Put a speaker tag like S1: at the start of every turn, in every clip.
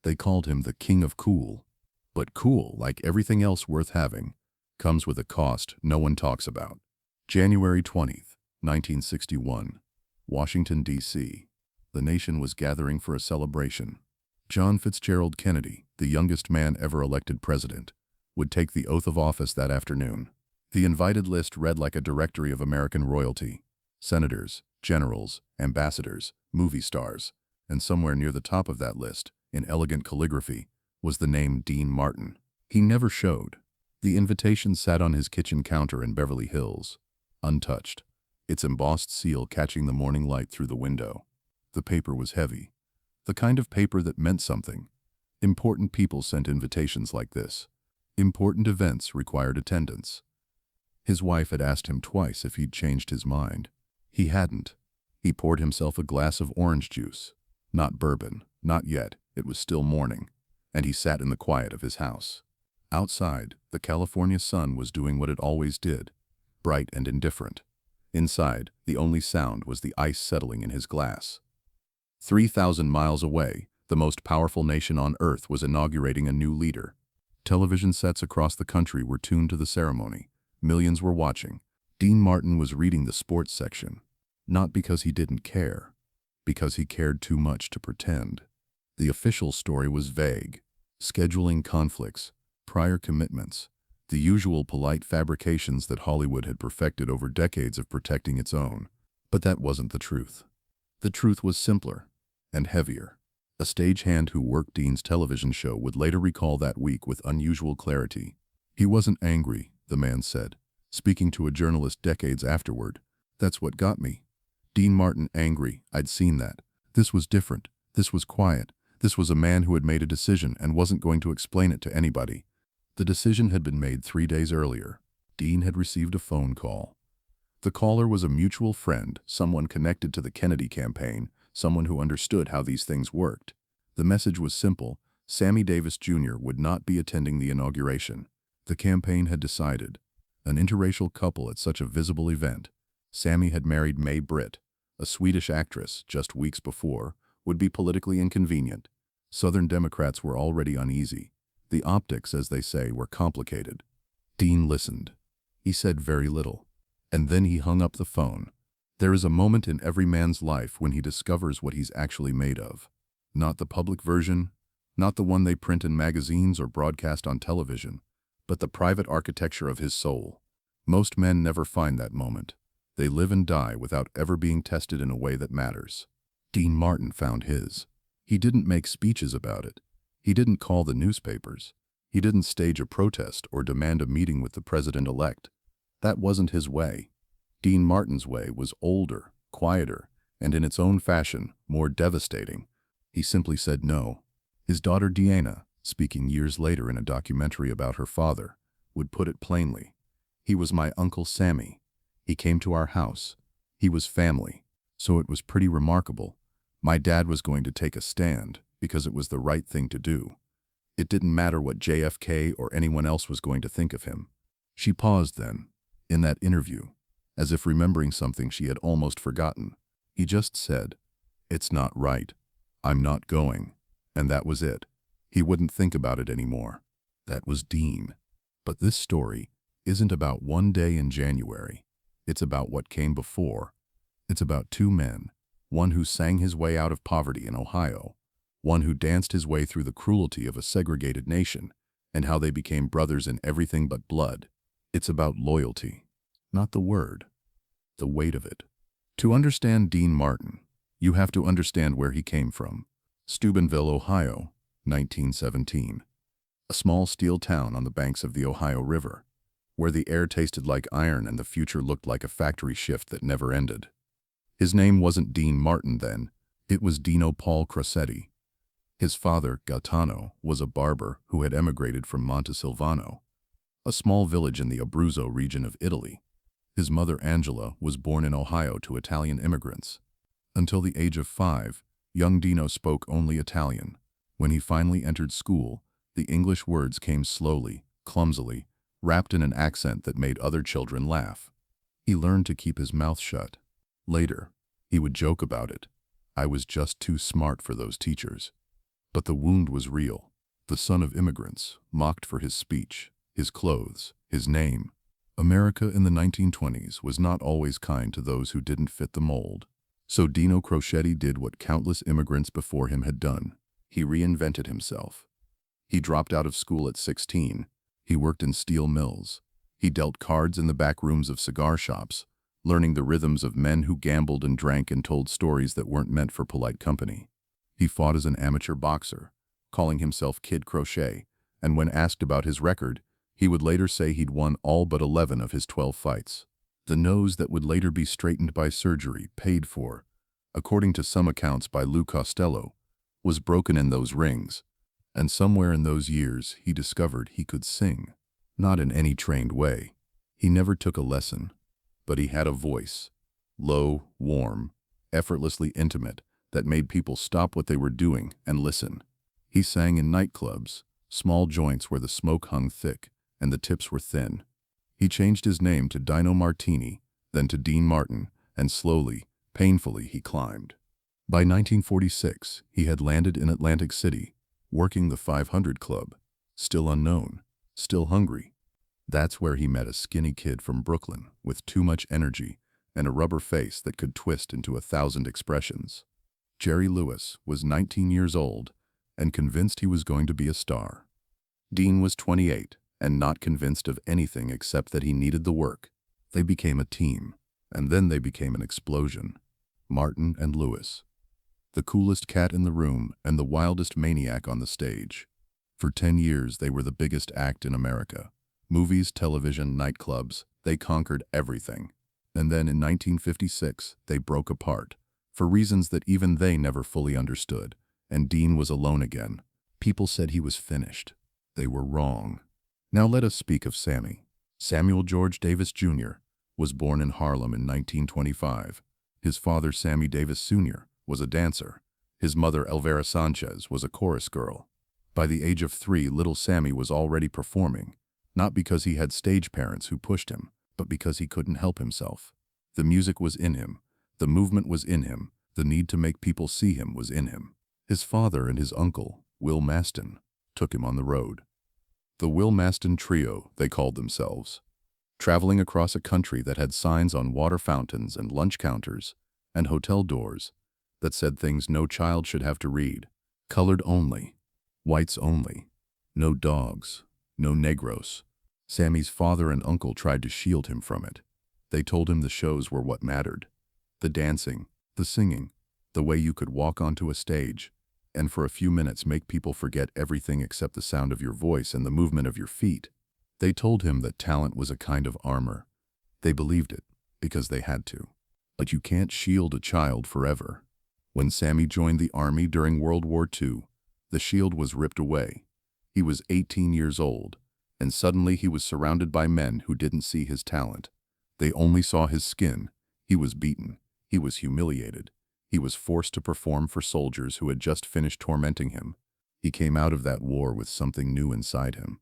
S1: They called him the King of Cool. But cool, like everything else worth having, comes with a cost no one talks about. January 20th, 1961, Washington, D.C. The nation was gathering for a celebration. John Fitzgerald Kennedy, the youngest man ever elected president, would take the oath of office that afternoon. The invited list read like a directory of American royalty: senators, generals, ambassadors, movie stars, and somewhere near the top of that list, in elegant calligraphy, was the name Dean Martin. He never showed. The invitation sat on his kitchen counter in Beverly Hills, untouched, its embossed seal catching the morning light through the window. The paper was heavy, the kind of paper that meant something. Important people sent invitations like this. Important events required attendance. His wife had asked him twice if he'd changed his mind. He hadn't. He poured himself a glass of orange juice. Not bourbon, not yet. It was still morning, and he sat in the quiet of his house. Outside, the California sun was doing what it always did, bright and indifferent. Inside, the only sound was the ice settling in his glass. 3,000 miles away, the most powerful nation on Earth was inaugurating a new leader. Television sets across the country were tuned to the ceremony. Millions were watching. Dean Martin was reading the sports section, not because he didn't care, because he cared too much to pretend. The official story was vague: scheduling conflicts, prior commitments, the usual polite fabrications that Hollywood had perfected over decades of protecting its own. But that wasn't the truth. The truth was simpler and heavier. A stagehand who worked Dean's television show would later recall that week with unusual clarity. He wasn't angry, the man said, speaking to a journalist decades afterward. That's what got me. Dean Martin angry, I'd seen that. This was different. This was quiet. This was a man who had made a decision and wasn't going to explain it to anybody. The decision had been made 3 days earlier. Dean had received a phone call. The caller was a mutual friend, someone connected to the Kennedy campaign, someone who understood how these things worked. The message was simple: Sammy Davis Jr. would not be attending the inauguration. The campaign had decided. An interracial couple at such a visible event. Sammy had married May Britt, a Swedish actress, just weeks before, would be politically inconvenient. Southern Democrats were already uneasy. The optics, as they say, were complicated. Dean listened. He said very little. And then he hung up the phone. There is a moment in every man's life when he discovers what he's actually made of. Not the public version, not the one they print in magazines or broadcast on television, but the private architecture of his soul. Most men never find that moment. They live and die without ever being tested in a way that matters. Dean Martin found his. He didn't make speeches about it. He didn't call the newspapers. He didn't stage a protest or demand a meeting with the president-elect. That wasn't his way. Dean Martin's way was older, quieter, and in its own fashion, more devastating. He simply said no. His daughter Deanna, speaking years later in a documentary about her father, would put it plainly. He was my Uncle Sammy. He came to our house. He was family. So it was pretty remarkable. My dad was going to take a stand because it was the right thing to do. It didn't matter what JFK or anyone else was going to think of him. She paused then, in that interview, as if remembering something she had almost forgotten. He just said, "It's not right. I'm not going." And that was it. He wouldn't think about it anymore. That was Dean. But this story isn't about one day in January. It's about what came before. It's about two men, one who sang his way out of poverty in Ohio, one who danced his way through the cruelty of a segregated nation, and how they became brothers in everything but blood. It's about loyalty, not the word, the weight of it. To understand Dean Martin, you have to understand where he came from. Steubenville, Ohio, 1917. A small steel town on the banks of the Ohio River, where the air tasted like iron and the future looked like a factory shift that never ended. His name wasn't Dean Martin then, it was Dino Paul Crosetti. His father, Gaetano, was a barber who had emigrated from Montesilvano, a small village in the Abruzzo region of Italy. His mother, Angela, was born in Ohio to Italian immigrants. Until the age of 5, young Dino spoke only Italian. When he finally entered school, the English words came slowly, clumsily, wrapped in an accent that made other children laugh. He learned to keep his mouth shut. Later, he would joke about it. I was just too smart for those teachers. But the wound was real. The son of immigrants, mocked for his speech, his clothes, his name. America in the 1920s was not always kind to those who didn't fit the mold. So Dino Crocetti did what countless immigrants before him had done. He reinvented himself. He dropped out of school at 16. He worked in steel mills. He dealt cards in the back rooms of cigar shops, learning the rhythms of men who gambled and drank and told stories that weren't meant for polite company. He fought as an amateur boxer, calling himself Kid Crochet, and when asked about his record, he would later say he'd won all but 11 of his 12 fights. The nose that would later be straightened by surgery, paid for, according to some accounts by Lou Costello, was broken in those rings, and somewhere in those years he discovered he could sing. Not in any trained way. He never took a lesson, but he had a voice, low, warm, effortlessly intimate, that made people stop what they were doing and listen. He sang in nightclubs, small joints where the smoke hung thick and the tips were thin. He changed his name to Dino Martini, then to Dean Martin, and slowly, painfully he climbed. By 1946, he had landed in Atlantic City, working the 500 Club, still unknown, still hungry. That's where he met a skinny kid from Brooklyn with too much energy and a rubber face that could twist into 1,000 expressions. Jerry Lewis was 19 years old and convinced he was going to be a star. Dean was 28 and not convinced of anything except that he needed the work. They became a team, and then they became an explosion. Martin and Lewis. The coolest cat in the room and the wildest maniac on the stage. For 10 years, they were the biggest act in America. Movies, television, nightclubs, they conquered everything. And then in 1956, they broke apart, for reasons that even they never fully understood, and Dean was alone again. People said he was finished. They were wrong. Now let us speak of Sammy. Samuel George Davis Jr. was born in Harlem in 1925. His father, Sammy Davis Sr., was a dancer. His mother, Elvira Sanchez, was a chorus girl. By the age of 3, little Sammy was already performing, not because he had stage parents who pushed him, but because he couldn't help himself. The music was in him, the movement was in him, the need to make people see him was in him. His father and his uncle, Will Maston, took him on the road. The Will Maston Trio, they called themselves, traveling across a country that had signs on water fountains and lunch counters and hotel doors that said things no child should have to read. Colored only, whites only, no dogs, no Negros. Sammy's father and uncle tried to shield him from it. They told him the shows were what mattered. The dancing, the singing, the way you could walk onto a stage and for a few minutes make people forget everything except the sound of your voice and the movement of your feet. They told him that talent was a kind of armor. They believed it because they had to. But you can't shield a child forever. When Sammy joined the army during World War II, the shield was ripped away. He was 18 years old, and suddenly he was surrounded by men who didn't see his talent. They only saw his skin. He was beaten. He was humiliated. He was forced to perform for soldiers who had just finished tormenting him. He came out of that war with something new inside him.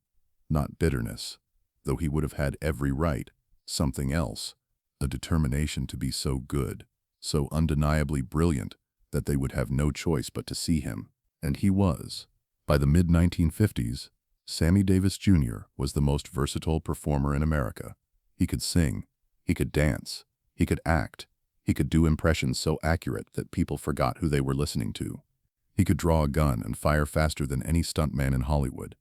S1: Not bitterness, though he would have had every right. Something else. A determination to be so good, so undeniably brilliant, that they would have no choice but to see him. And he was. By the mid-1950s, Sammy Davis Jr. was the most versatile performer in America. He could sing, he could dance, he could act, he could do impressions so accurate that people forgot who they were listening to. He could draw a gun and fire faster than any stuntman in Hollywood.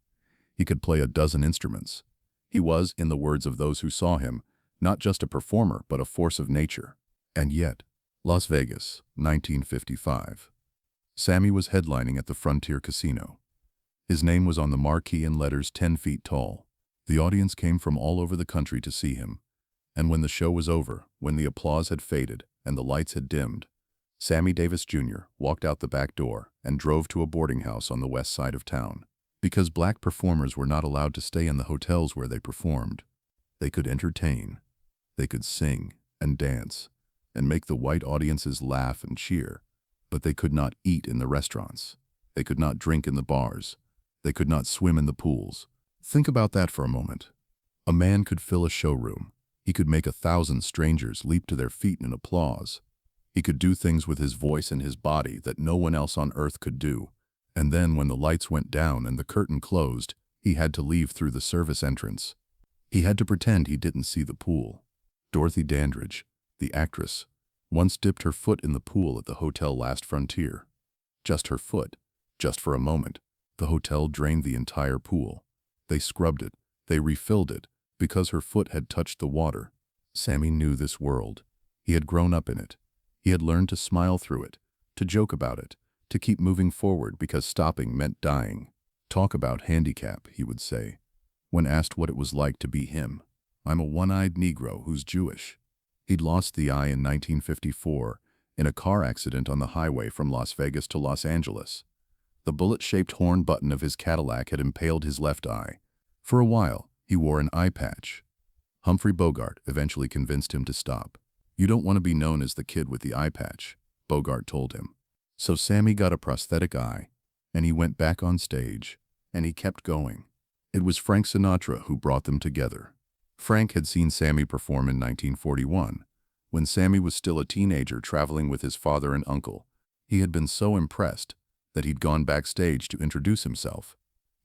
S1: He could play a dozen instruments. He was, in the words of those who saw him, not just a performer but a force of nature. And yet, Las Vegas, 1955. Sammy was headlining at the Frontier Casino. His name was on the marquee in letters 10 feet tall. The audience came from all over the country to see him. And when the show was over, when the applause had faded and the lights had dimmed, Sammy Davis Jr. walked out the back door and drove to a boarding house on the west side of town. Because black performers were not allowed to stay in the hotels where they performed. They could entertain. They could sing and dance and make the white audiences laugh and cheer, but they could not eat in the restaurants. They could not drink in the bars. They could not swim in the pools. Think about that for a moment. A man could fill a showroom. He could make 1,000 strangers leap to their feet in applause. He could do things with his voice and his body that no one else on earth could do, And then when the lights went down and the curtain closed, he had to leave through the service entrance. He had to pretend he didn't see the pool. Dorothy Dandridge, the actress, once dipped her foot in the pool at the Hotel Last Frontier. Just her foot, just for a moment. The hotel drained the entire pool. They scrubbed it, they refilled it, because her foot had touched the water. Sammy knew this world. He had grown up in it. He had learned to smile through it, to joke about it, to keep moving forward because stopping meant dying. Talk about handicap, he would say, when asked what it was like to be him. I'm a one-eyed Negro who's Jewish. He'd lost the eye in 1954 in a car accident on the highway from Las Vegas to Los Angeles. The bullet-shaped horn button of his Cadillac had impaled his left eye. For a while, he wore an eye patch. Humphrey Bogart eventually convinced him to stop. You don't want to be known as the kid with the eye patch, Bogart told him. So Sammy got a prosthetic eye, and he went back on stage, and he kept going. It was Frank Sinatra who brought them together. Frank had seen Sammy perform in 1941, when Sammy was still a teenager traveling with his father and uncle. He had been so impressed that he'd gone backstage to introduce himself.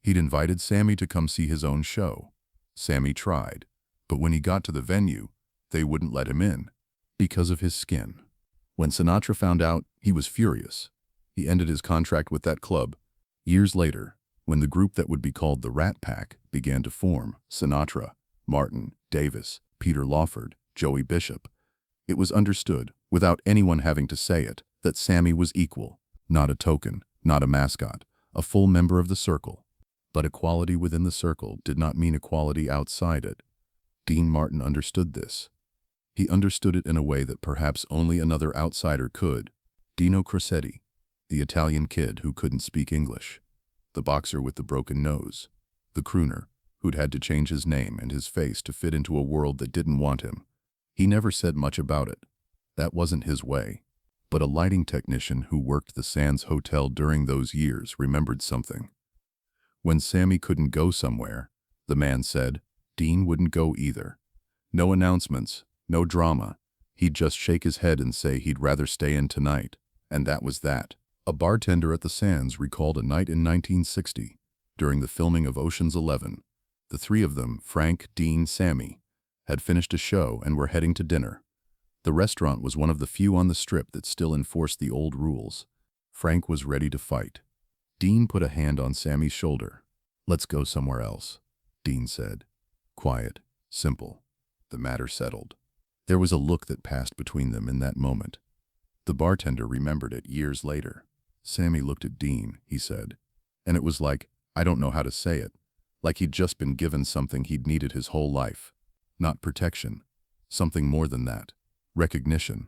S1: He'd invited Sammy to come see his own show. Sammy tried, but when he got to the venue, they wouldn't let him in, because of his skin. When Sinatra found out, he was furious. He ended his contract with that club. Years later, when the group that would be called the Rat Pack began to form, Sinatra, Martin, Davis, Peter Lawford, Joey Bishop, it was understood, without anyone having to say it, that Sammy was equal, not a token, not a mascot, a full member of the circle. But equality within the circle did not mean equality outside it. Dean Martin understood this. He understood it in a way that perhaps only another outsider could. Dino Crescetti, the Italian kid who couldn't speak English, the boxer with the broken nose, the crooner who'd had to change his name and his face to fit into a world that didn't want him. He never said much about it. That wasn't his way. But a lighting technician who worked the Sands Hotel during those years remembered something. When Sammy couldn't go somewhere, the man said, Dean wouldn't go either. No announcements, no drama. He'd just shake his head and say he'd rather stay in tonight. And that was that. A bartender at the Sands recalled a night in 1960, during the filming of Ocean's 11. The three of them, Frank, Dean, Sammy, had finished a show and were heading to dinner. The restaurant was one of the few on the strip that still enforced the old rules. Frank was ready to fight. Dean put a hand on Sammy's shoulder. Let's go somewhere else, Dean said. Quiet, simple. The matter settled. There was a look that passed between them in that moment. The bartender remembered it years later. Sammy looked at Dean, he said, and it was like, I don't know how to say it, like he'd just been given something he'd needed his whole life. Not protection, something more than that. Recognition.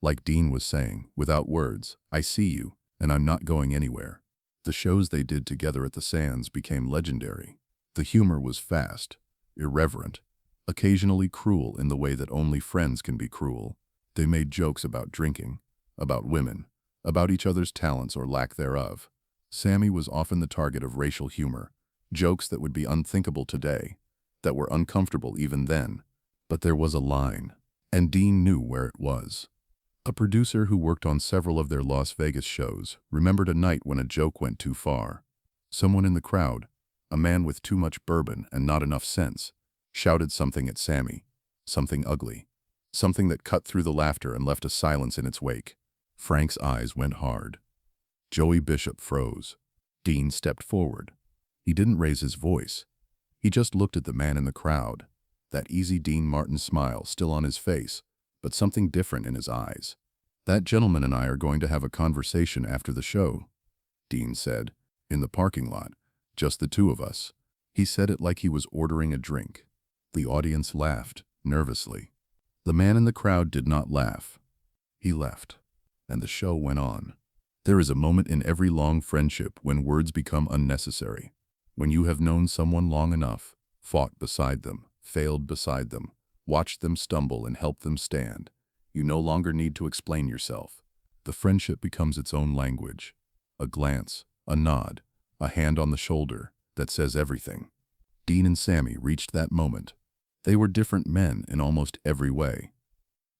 S1: Like Dean was saying, without words, I see you, and I'm not going anywhere. The shows they did together at the Sands became legendary. The humor was fast, irreverent, occasionally cruel in the way that only friends can be cruel. They made jokes about drinking, about women, about each other's talents or lack thereof. Sammy was often the target of racial humor, jokes that would be unthinkable today, that were uncomfortable even then. But there was a line, and Dean knew where it was. A producer who worked on several of their Las Vegas shows remembered a night when a joke went too far. Someone in the crowd, a man with too much bourbon and not enough sense, shouted something at Sammy, something ugly, something that cut through the laughter and left a silence in its wake. Frank's eyes went hard. Joey Bishop froze. Dean stepped forward. He didn't raise his voice. He just looked at the man in the crowd, that easy Dean Martin smile still on his face, but something different in his eyes. That gentleman and I are going to have a conversation after the show, Dean said, in the parking lot, just the two of us. He said it like he was ordering a drink. The audience laughed, nervously. The man in the crowd did not laugh. He left, and the show went on. There is a moment in every long friendship when words become unnecessary. When you have known someone long enough, fought beside them, failed beside them, watched them stumble and helped them stand, you no longer need to explain yourself. The friendship becomes its own language. A glance, a nod, a hand on the shoulder that says everything. Dean and Sammy reached that moment. They were different men in almost every way.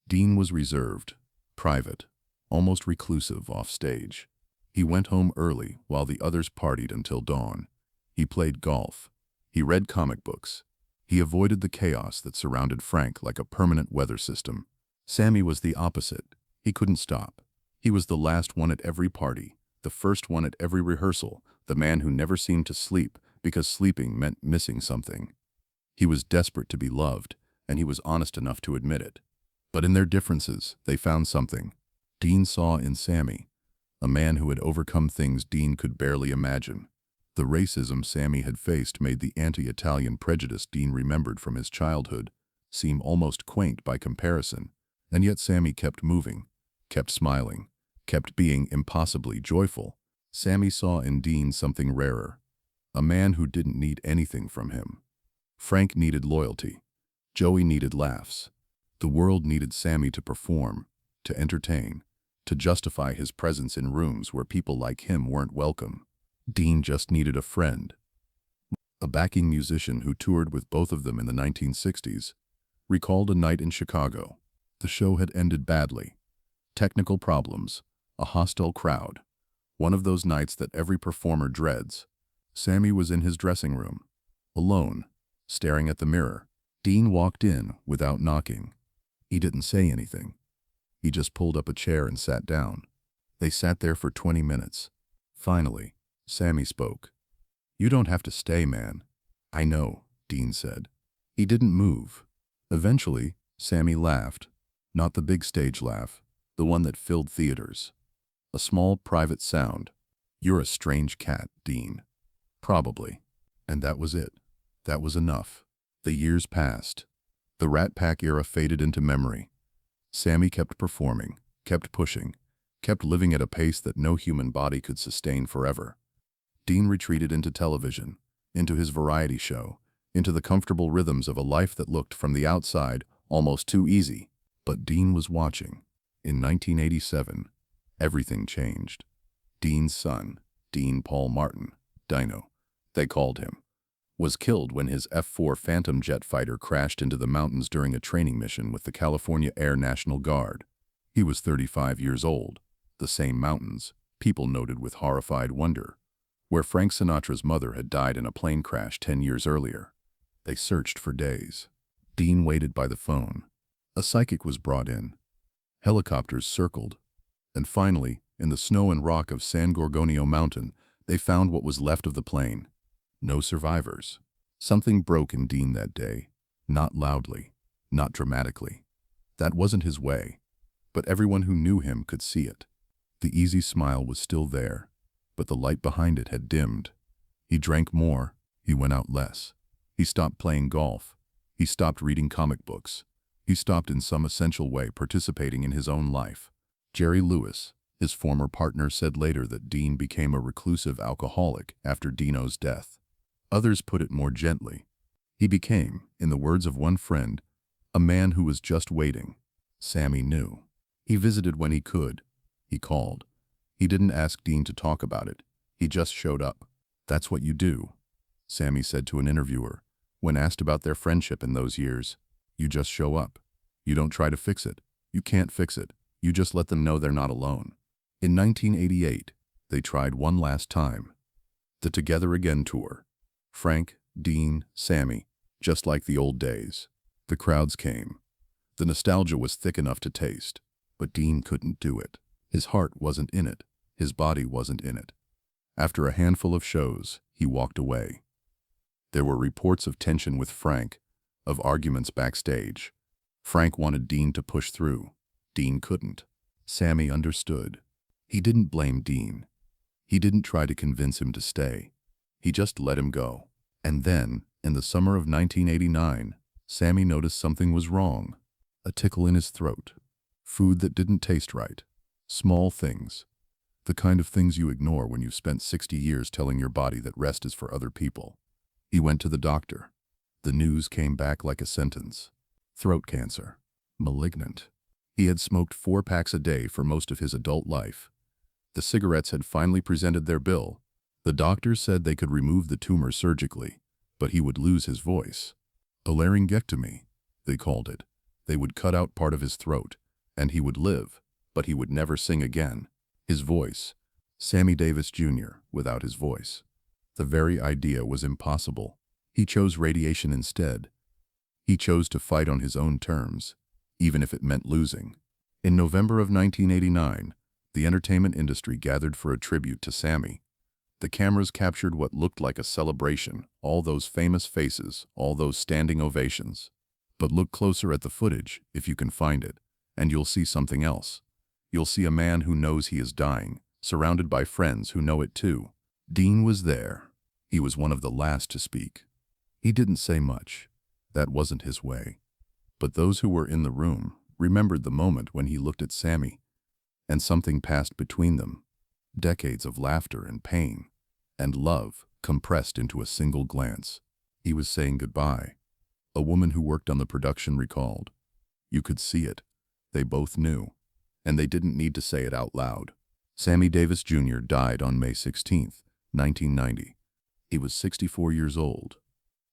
S1: Dean was reserved, private, almost reclusive off stage. He went home early while the others partied until dawn. He played golf. He read comic books. He avoided the chaos that surrounded Frank like a permanent weather system. Sammy was the opposite. He couldn't stop. He was the last one at every party, the first one at every rehearsal, the man who never seemed to sleep because sleeping meant missing something. He was desperate to be loved, and he was honest enough to admit it. But in their differences, they found something. Dean saw in Sammy a man who had overcome things Dean could barely imagine. The racism Sammy had faced made the anti-Italian prejudice Dean remembered from his childhood seem almost quaint by comparison, and yet Sammy kept moving, kept smiling, kept being impossibly joyful. Sammy saw in Dean something rarer, a man who didn't need anything from him. Frank needed loyalty. Joey needed laughs. The world needed Sammy to perform, to entertain, to justify his presence in rooms where people like him weren't welcome. Dean just needed a friend. A backing musician who toured with both of them in the 1960s recalled a night in Chicago. The show had ended badly. Technical problems, a hostile crowd. One of those nights that every performer dreads. Sammy was in his dressing room, alone, staring at the mirror. Dean walked in without knocking. He didn't say anything. He just pulled up a chair and sat down. They sat there for 20 minutes. Finally, Sammy spoke. "You don't have to stay, man." "I know," Dean said. He didn't move. Eventually, Sammy laughed. Not the big stage laugh, the one that filled theaters. A small, private sound. "You're a strange cat, Dean." "Probably." And that was it. That was enough. The years passed. The Rat Pack era faded into memory. Sammy kept performing, kept pushing, kept living at a pace that no human body could sustain forever. Dean retreated into television, into his variety show, into the comfortable rhythms of a life that looked from the outside almost too easy. But Dean was watching. In 1987, everything changed. Dean's son, Dean Paul Martin, Dino, they called him, was killed when his F-4 Phantom jet fighter crashed into the mountains during a training mission with the California Air National Guard. He was 35 years old. The same mountains, people noted with horrified wonder, where Frank Sinatra's mother had died in a plane crash 10 years earlier. They searched for days. Dean waited by the phone. A psychic was brought in. Helicopters circled. And finally, in the snow and rock of San Gorgonio Mountain, they found what was left of the plane. No survivors. Something broke in Dean that day. Not loudly, not dramatically. That wasn't his way. But everyone who knew him could see it. The easy smile was still there, but the light behind it had dimmed. He drank more. He went out less. He stopped playing golf. He stopped reading comic books. He stopped in some essential way participating in his own life. Jerry Lewis, his former partner, said later that Dean became a reclusive alcoholic after Dino's death. Others put it more gently. He became, in the words of one friend, a man who was just waiting. Sammy knew. He visited when he could. He called. He didn't ask Dean to talk about it. He just showed up. "That's what you do," Sammy said to an interviewer, when asked about their friendship in those years. "You just show up. You don't try to fix it. You can't fix it. You just let them know they're not alone." In 1988, they tried one last time. The Together Again tour. Frank, Dean, Sammy, just like the old days. The crowds came. The nostalgia was thick enough to taste, but Dean couldn't do it. His heart wasn't in it. His body wasn't in it. After a handful of shows, he walked away. There were reports of tension with Frank, of arguments backstage. Frank wanted Dean to push through. Dean couldn't. Sammy understood. He didn't blame Dean. He didn't try to convince him to stay. He just let him go. And then, in the summer of 1989, Sammy noticed something was wrong. A tickle in his throat. Food that didn't taste right. Small things. The kind of things you ignore when you've spent 60 years telling your body that rest is for other people. He went to the doctor. The news came back like a sentence. Throat cancer. Malignant. He had smoked 4 packs a day for most of his adult life. The cigarettes had finally presented their bill. The doctors said they could remove the tumor surgically, but he would lose his voice. A laryngectomy, they called it. They would cut out part of his throat, and he would live, but he would never sing again. His voice, Sammy Davis Jr., without his voice. The very idea was impossible. He chose radiation instead. He chose to fight on his own terms, even if it meant losing. In November of 1989, the entertainment industry gathered for a tribute to Sammy. The cameras captured what looked like a celebration, all those famous faces, all those standing ovations. But look closer at the footage, if you can find it, and you'll see something else. You'll see a man who knows he is dying, surrounded by friends who know it too. Dean was there. He was one of the last to speak. He didn't say much. That wasn't his way. But those who were in the room remembered the moment when he looked at Sammy, and something passed between them. Decades of laughter and pain, and love compressed into a single glance. He was saying goodbye. A woman who worked on the production recalled. You could see it. They both knew. And they didn't need to say it out loud. Sammy Davis Jr. died on May 16, 1990. He was 64 years old.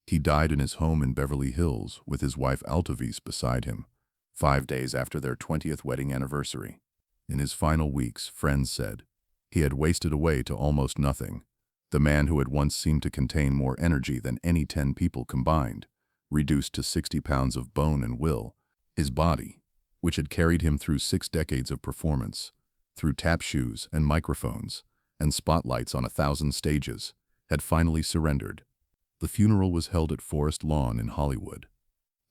S1: He died in his home in Beverly Hills with his wife Altavis beside him, 5 days after their 20th wedding anniversary. In his final weeks, friends said, he had wasted away to almost nothing. The man who had once seemed to contain more energy than any 10 people combined, reduced to 60 pounds of bone and will. His body, which had carried him through 6 decades of performance, through tap shoes and microphones and spotlights on 1,000 stages, had finally surrendered. The funeral was held at Forest Lawn in Hollywood.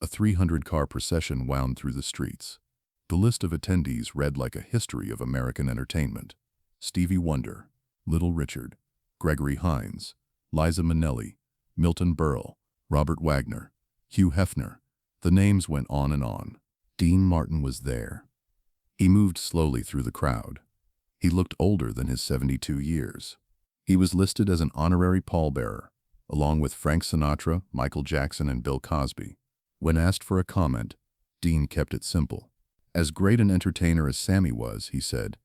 S1: A 300-car procession wound through the streets. The list of attendees read like a history of American entertainment. Stevie Wonder, Little Richard, Gregory Hines, Liza Minnelli, Milton Berle, Robert Wagner, Hugh Hefner. The names went on and on. Dean Martin was there. He moved slowly through the crowd. He looked older than his 72 years. He was listed as an honorary pallbearer, along with Frank Sinatra, Michael Jackson, and Bill Cosby. When asked for a comment, Dean kept it simple. As great an entertainer as Sammy was, he said,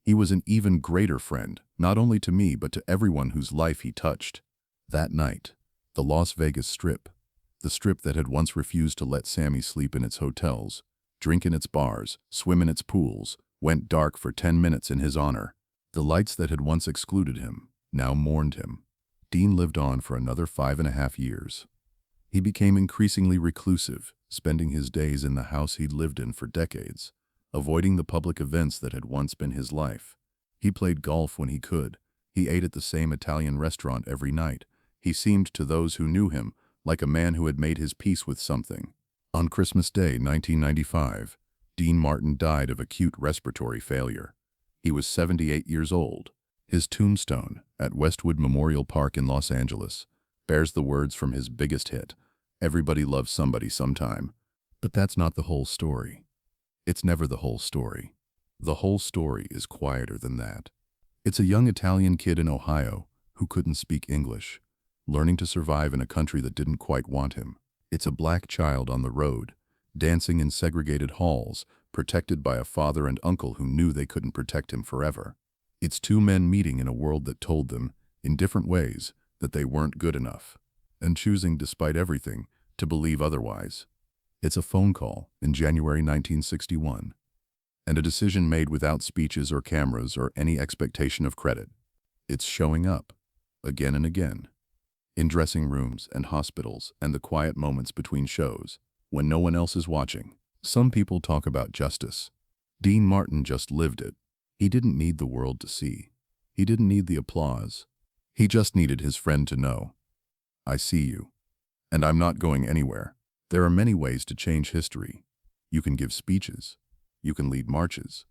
S1: he was an even greater friend, not only to me but to everyone whose life he touched. That night, the Las Vegas Strip, the strip that had once refused to let Sammy sleep in its hotels, drink in its bars, swim in its pools, went dark for 10 minutes in his honor. The lights that had once excluded him now mourned him. Dean lived on for another 5.5 years. He became increasingly reclusive, spending his days in the house he'd lived in for decades, avoiding the public events that had once been his life. He played golf when he could. He ate at the same Italian restaurant every night. He seemed to those who knew him like a man who had made his peace with something. On Christmas Day, 1995, Dean Martin died of acute respiratory failure. He was 78 years old. His tombstone at Westwood Memorial Park in Los Angeles bears the words from his biggest hit, "Everybody loves somebody sometime." But that's not the whole story. It's never the whole story. The whole story is quieter than that. It's a young Italian kid in Ohio who couldn't speak English, learning to survive in a country that didn't quite want him. It's a black child on the road, dancing in segregated halls, protected by a father and uncle who knew they couldn't protect him forever. It's 2 men meeting in a world that told them, in different ways, that they weren't good enough, and choosing, despite everything, to believe otherwise. It's a phone call in January 1961, and a decision made without speeches or cameras or any expectation of credit. It's showing up, again and again, in dressing rooms and hospitals and the quiet moments between shows, when no one else is watching. Some people talk about justice. Dean Martin just lived it. He didn't need the world to see. He didn't need the applause. He just needed his friend to know, I see you, and I'm not going anywhere. There are many ways to change history. You can give speeches. You can lead marches.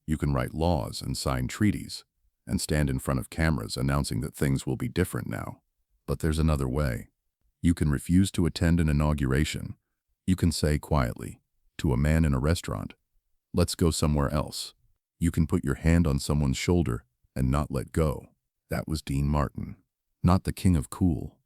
S1: You can write laws and sign treaties, and stand in front of cameras announcing that things will be different now. But there's another way. You can refuse to attend an inauguration. You can say quietly, to a man in a restaurant, let's go somewhere else. You can put your hand on someone's shoulder and not let go. That was Dean Martin. Not the king of cool.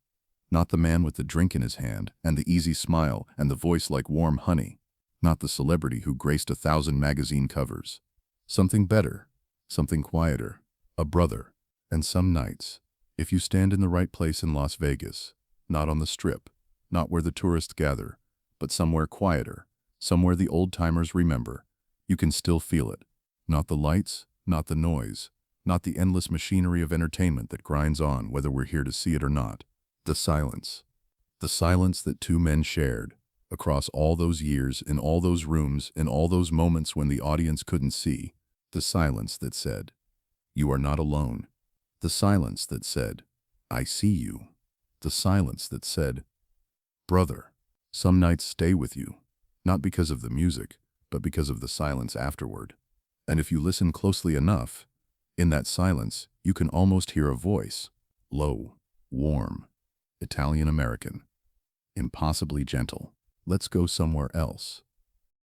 S1: Not the man with the drink in his hand and the easy smile and the voice like warm honey. Not the celebrity who graced 1,000 magazine covers. Something better. Something quieter. A brother. And some nights, if you stand in the right place in Las Vegas, not on the Strip, not where the tourists gather, but somewhere quieter, somewhere the old-timers remember, you can still feel it. Not the lights, not the noise, Not the endless machinery of entertainment that grinds on whether we're here to see it or not. The silence. The silence that two men shared, across all those years, in all those rooms, in all those moments when the audience couldn't see. The silence that said, "You are not alone." The silence that said, "I see you." The silence that said, "Brother." Some nights stay with you, not because of the music, but because of the silence afterward. And if you listen closely enough, in that silence, you can almost hear a voice, low, warm, Italian-American, impossibly gentle. "Let's go somewhere else."